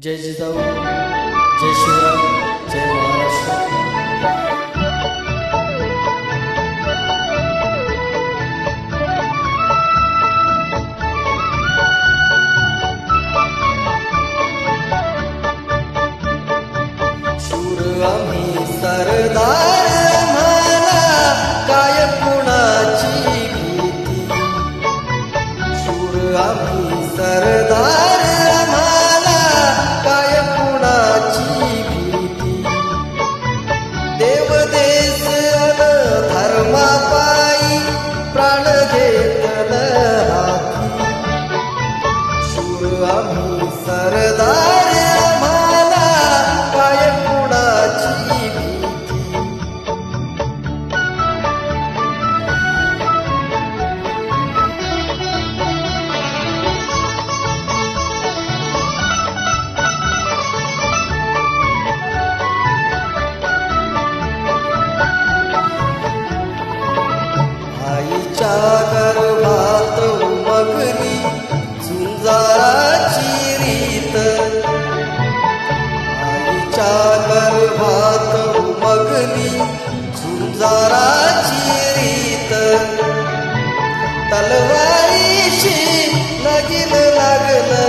जय जिजाऊ, जय शिवराय, जय महाराष्ट्र। शूर आम्ही सरदार, आम्हाला काय कुणाची भीती। शूर आम्ही सरदार, आम्हाला काय कुणाची भीती। देव देश अन धर्मापायी प्राण घेतल हाती। शूर आम्ही सरदार, आम्हाला काय कुणाची भीती। आईच्या गर्भात उमगली झुंजाराची रीत। आईच्या गर्भात उमगली झुंजाराची रीत। तलवारीशी लगीन लागलं,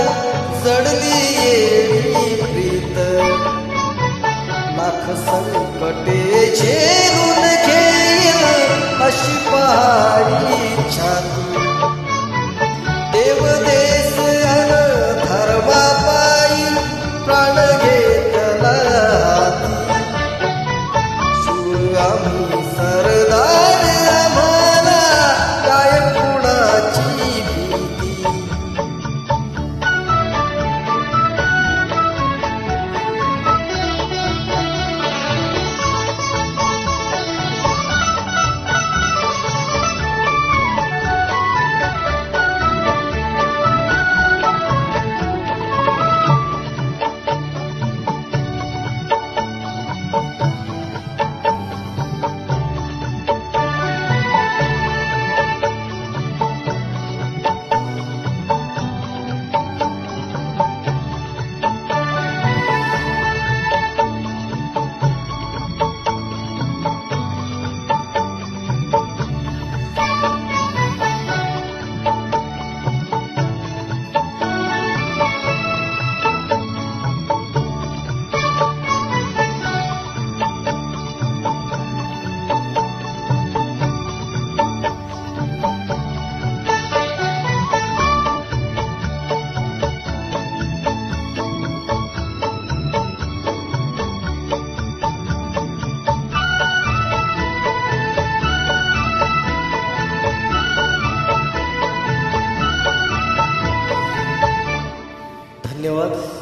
जडली येडी प्रीत। लाख संकटे झेलून घेईल अशी पहाडी छाती। देव देश अन धर्मापायी प्राण घेतला हाती। शूर आम्ही सरदार, आम्हाला काय कुणाची भीती। धन्यवाद।